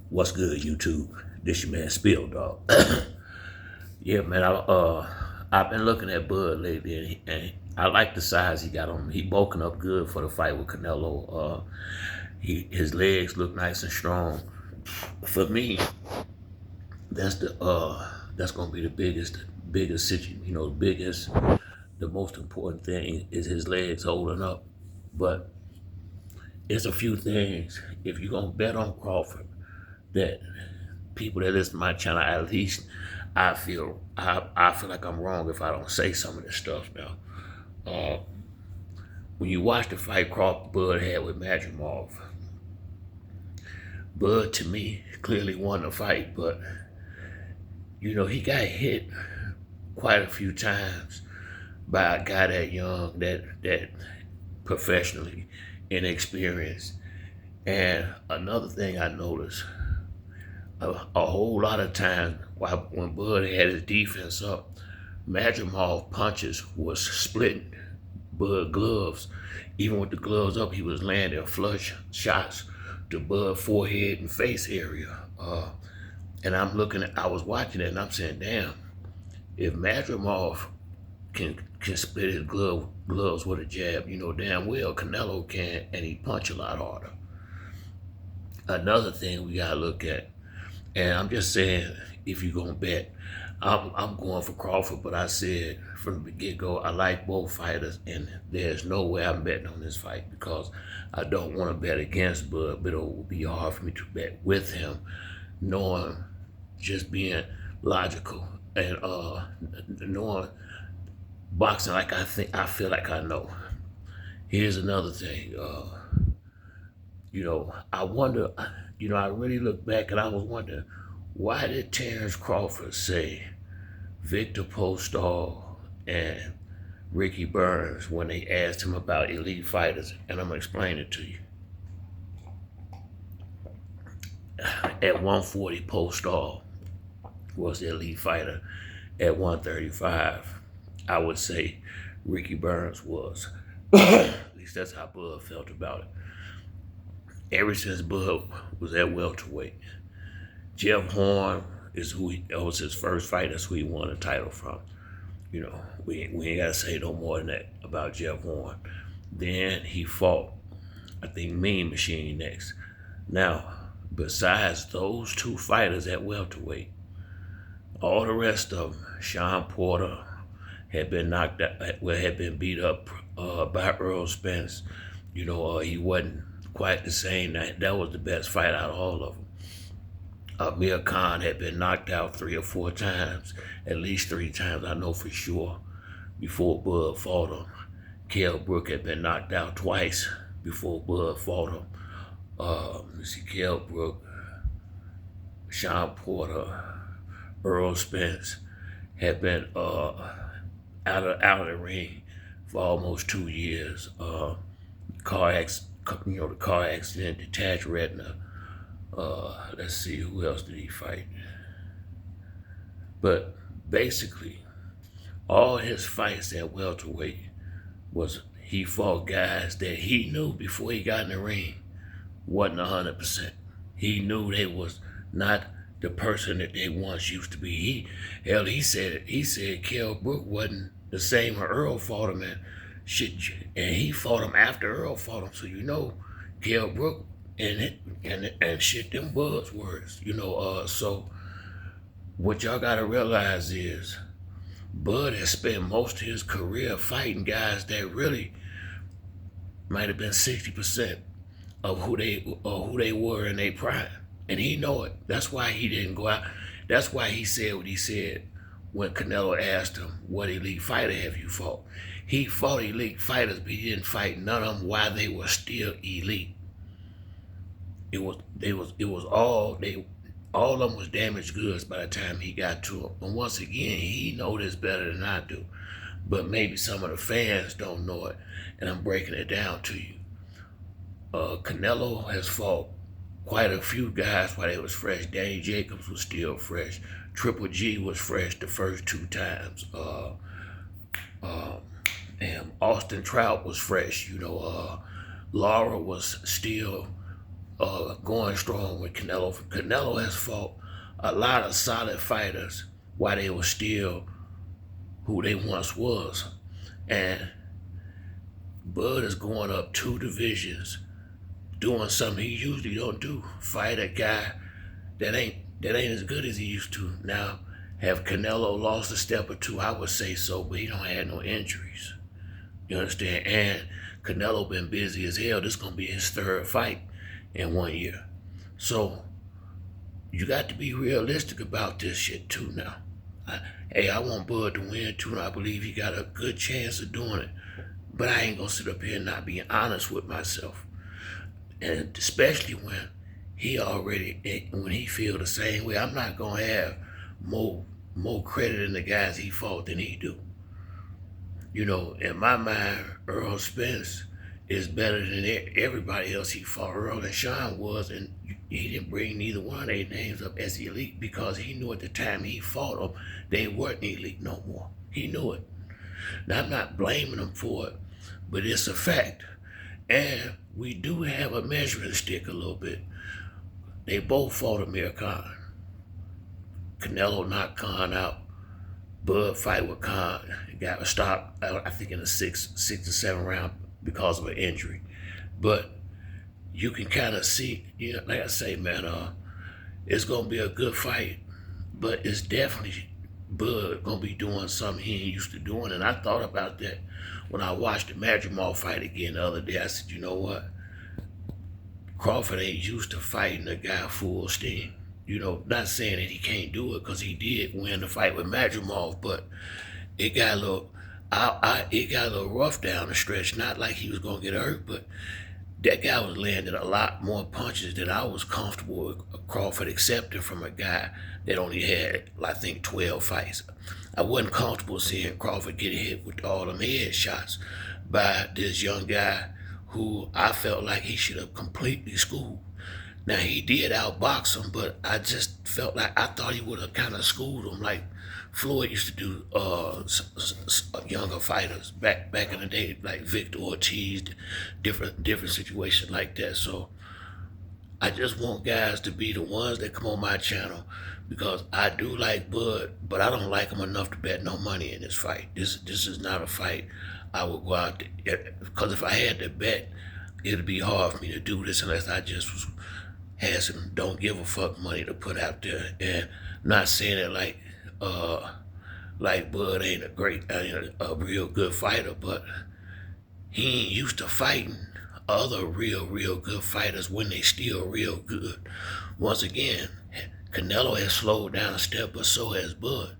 What's good, YouTube? This your man Spill Dog. Yeah, man. I've been looking at Bud lately, and I like the size he got on him. He bulking up good for the fight with Canelo. His legs look nice and strong. For me, that's gonna be the biggest situation. The biggest, the most important thing is his legs holding up. But it's a few things. If you're gonna bet on Crawford, that people that listen to my channel, at least I feel like I'm wrong if I don't say some of this stuff now. Uh, when you watch the fight Bud had with Madrimov, Bud to me clearly won the fight, but he got hit quite a few times by a guy that young, that professionally inexperienced. And another thing I noticed, a whole lot of times when Bud had his defense up, Madrimov punches was splitting Bud gloves. Even with the gloves up, he was landing flush shots to Bud forehead and face area. And I was watching it and I'm saying, damn, if Madrimov can split his gloves with a jab, you know damn well Canelo can, and he punch a lot harder. Another thing we gotta look at, and I'm just saying, if you're gonna bet, I'm going for Crawford. But I said from the get-go, I like both fighters, and there's no way I'm betting on this fight because I don't want to bet against Bud, but it will be hard for me to bet with him, knowing just being logical and knowing boxing like I feel like I know. Here's another thing. I wonder, I really look back and I was wondering, why did Terrence Crawford say Victor Postol and Ricky Burns when they asked him about elite fighters? And I'm going to explain it to you. At 140, Postol was the elite fighter. At 135, I would say Ricky Burns was. At least that's how Bud felt about it. Ever since Bud was at welterweight, Jeff Horn that was his first fight. That's who he won the title from. We ain't gotta say no more than that about Jeff Horn. Then he fought, I think, Mean Machine next. Now, besides those two fighters at welterweight, all the rest of them, Sean Porter had been knocked out, had been beat up by Earl Spence. He wasn't quite the same. That was the best fight out of all of them. Amir Khan had been knocked out 3 or 4 times, at least 3 times, I know for sure, before Bud fought him. Kell Brook had been knocked out twice before Bud fought him. Kell Brook, Sean Porter, Earl Spence had been out of the ring for almost 2 years. The car accident, detached retina. Let's see, who else did he fight? But basically, all his fights at welterweight he fought guys that he knew before he got in the ring wasn't 100%. He knew they was not the person that they once used to be. He said Kell Brook wasn't the same when Earl fought him, and shit, and he fought him after Earl fought him. So Kell Brook and shit, them buzzwords. So what y'all gotta realize is Bud has spent most of his career fighting guys that really might have been 60% of who they were in their prime. And he know it. That's why he didn't go out. That's why he said what he said when Canelo asked him, what elite fighter have you fought? He fought elite fighters, but he didn't fight none of them while they were still elite. All of them was damaged goods by the time he got to them. And once again, he know this better than I do. But maybe some of the fans don't know it, and I'm breaking it down to you. Canelo has fought quite a few guys while they was fresh. Danny Jacobs was still fresh. Triple G was fresh the first 2 times. Austin Trout was fresh. Laura was still going strong with Canelo. Canelo has fought a lot of solid fighters while they were still who they once was. And Bud is going up 2 divisions, doing something he usually don't do. Fight a guy that ain't as good as he used to. Now, have Canelo lost a step or two? I would say so, but he don't have no injuries. You understand? And Canelo been busy as hell. This gonna be his 3rd fight in 1 year. So you got to be realistic about this shit too now. Hey, I want Bud to win too, and I believe he got a good chance of doing it. But I ain't gonna sit up here and not be honest with myself. And especially when when he feel the same way, I'm not gonna have more credit in the guys he fought than he do. You know, in my mind, Earl Spence is better than everybody else he fought. Earl and Sean was, and he didn't bring neither one of their names up as elite because he knew at the time he fought them, they weren't elite no more. He knew it. Now, I'm not blaming them for it, but it's a fact. And we do have a measuring stick a little bit. They both fought Amir Khan. Canelo knocked Khan out. Bud fight with Khan got stopped, I think, in the 6 to 7 round because of an injury. But you can kind of see, you know, like I say, man, it's gonna be a good fight, but it's definitely Bud gonna be doing something he ain't used to doing. And I thought about that when I watched the Madrimov fight again the other day. I said, you know what? Crawford ain't used to fighting a guy full steam. You know, not saying that he can't do it because he did win the fight with Madrimov, but it got a little, it got a little rough down the stretch. Not like he was gonna get hurt, but that guy was landing a lot more punches than I was comfortable with Crawford accepting from a guy that only had, I think, 12 fights. I wasn't comfortable seeing Crawford get hit with all them head shots by this young guy who I felt like he should have completely schooled. Now, he did outbox him, but I just felt like I thought he would have kind of schooled him like Floyd used to do younger fighters back in the day, like Victor Ortiz, different situations like that. So I just want guys to be the ones that come on my channel because I do like Bud, but I don't like him enough to bet no money in this fight. This is not a fight I would go out there, because if I had to bet, it'd be hard for me to do this unless I just had some don't give a fuck money to put out there. And not saying it like Bud ain't a real good fighter, but he ain't used to fighting other real good fighters when they still real good. Once again, Canelo has slowed down a step, but so has Bud.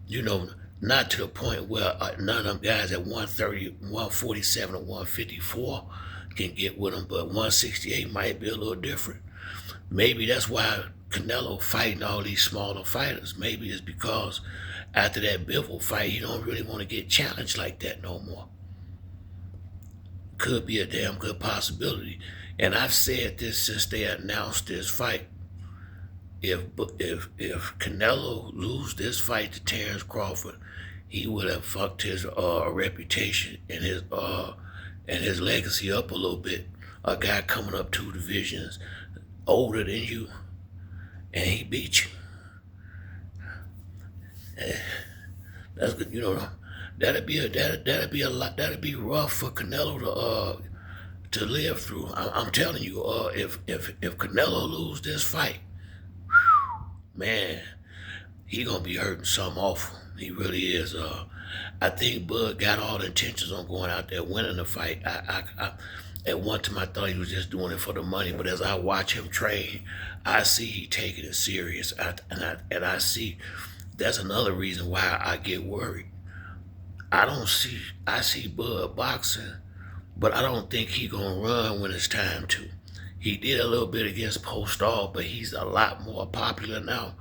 You know, not to the point where none of them guys at 130, 147, or 154 can get with him, but 168 might be a little different. Maybe that's why Canelo fighting all these smaller fighters. Maybe it's because after that Bivol fight, he don't really want to get challenged like that no more. Could be a damn good possibility. And I've said this since they announced this fight. If Canelo lose this fight to Terrence Crawford, he would have fucked his reputation and his legacy up a little bit. A guy coming up 2 divisions, older than you, and he beat you. That's good, you know. That'd be a lot. That'd be rough for Canelo to live through. I'm telling you, if Canelo lose this fight, man, he gonna be hurting something awful. He really is. I think Bud got all the intentions on going out there winning the fight. I at one time I thought he was just doing it for the money, but as I watch him train, I see he taking it serious, and I see that's another reason why I get worried. I see Bud boxing, but I don't think he gonna run when it's time to. He did a little bit against Postall, but he's a lot more popular now,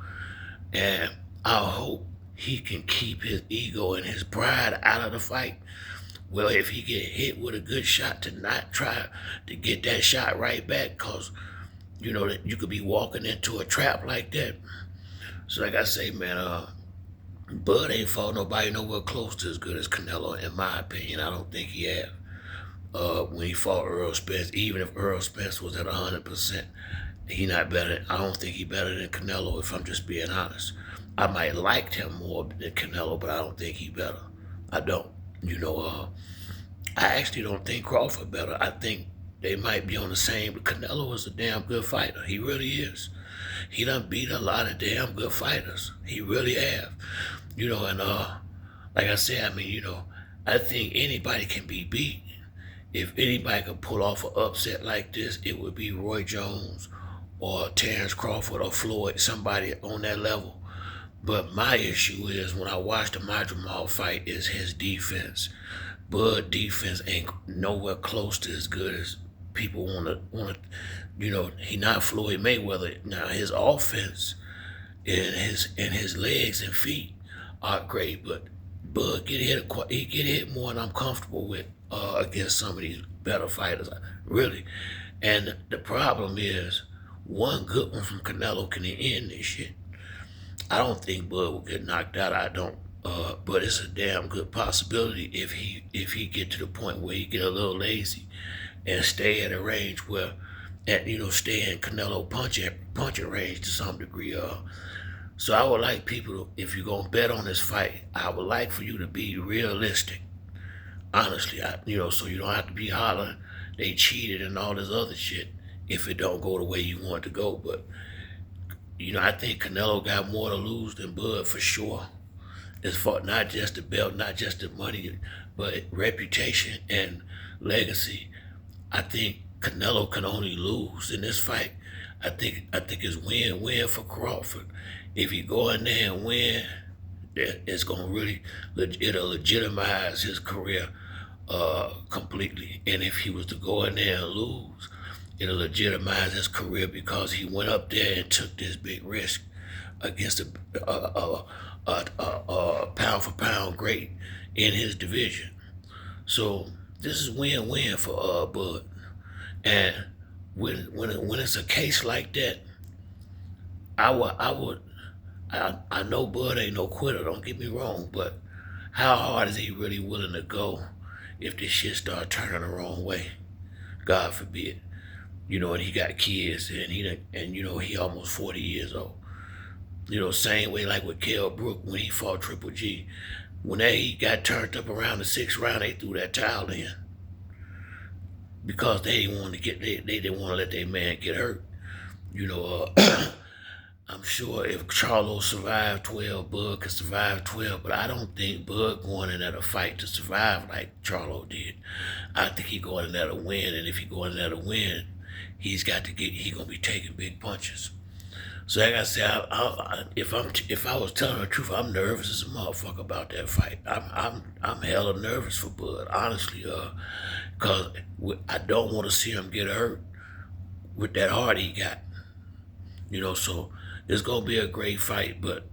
and I hope he can keep his ego and his pride out of the fight. Well, if he get hit with a good shot, to not try to get that shot right back, cause you know that you could be walking into a trap like that. So like I say, man, Bud ain't fought nobody nowhere close to as good as Canelo, in my opinion. I don't think he have. when he fought Earl Spence. Even if Earl Spence was at 100%, he not better. I don't think he better than Canelo. If I'm just being honest, I might liked him more than Canelo, but I don't think he better. I don't. I actually don't think Crawford better. I think they might be on the same, but Canelo is a damn good fighter. He really is. He done beat a lot of damn good fighters. He really have. And like I said, I think anybody can be beat. If anybody could pull off an upset like this, it would be Roy Jones or Terrence Crawford or Floyd, somebody on that level. But my issue is when I watch the Madrimov fight is his defense. Bud defense ain't nowhere close to as good as people wanna. He not Floyd Mayweather. Now his offense and his legs and feet are great, but Bud he get hit more than I'm comfortable with against some of these better fighters, really. And the problem is one good one from Canelo can end this shit. I don't think Bud will get knocked out. I don't. But it's a damn good possibility if he get to the point where he get a little lazy and stay at a range where, stay in Canelo punching range to some degree. So I would like people to, if you're gonna bet on this fight, I would like for you to be realistic. Honestly, so you don't have to be hollering they cheated and all this other shit if it don't go the way you want it to go. But I think Canelo got more to lose than Bud for sure. As far not just the belt, not just the money, but reputation and legacy. I think Canelo can only lose in this fight. I think it's win-win for Crawford. If he go in there and win, it's gonna really it'll legitimize his career completely. And if he was to go in there and lose, it'll legitimize his career because he went up there and took this big risk against a pound for pound great in his division. So this is win-win for Bud. And when it's a case like that, I know Bud ain't no quitter, don't get me wrong, but how hard is he really willing to go if this shit start turning the wrong way? God forbid. And he got kids and he almost 40 years old. Same way like with Kell Brook when he fought Triple G. When he got turned up around the 6th round, they threw that towel in because they didn't want to let their man get hurt. I'm sure if Charlo survived 12, Bud could survive 12, but I don't think Bud going in at a fight to survive like Charlo did. I think he going in there to win, and if he going in there to win, he gonna be taking big punches. So like I said, if I was telling the truth, I'm nervous as a motherfucker about that fight. I'm hella nervous for Bud, honestly, cause I don't want to see him get hurt with that heart he got. So it's gonna be a great fight, but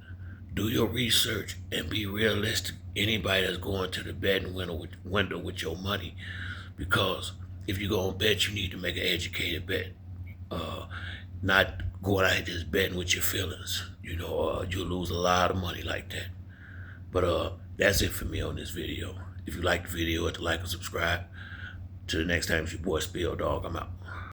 do your research and be realistic. Anybody that's going to the betting window with your money, because if you're gonna bet, you need to make an educated bet. Not going out here just betting with your feelings. You'll lose a lot of money like that. But that's it for me on this video. If you like the video, hit the like and subscribe. Till the next time, it's your boy Spill Dog. I'm out.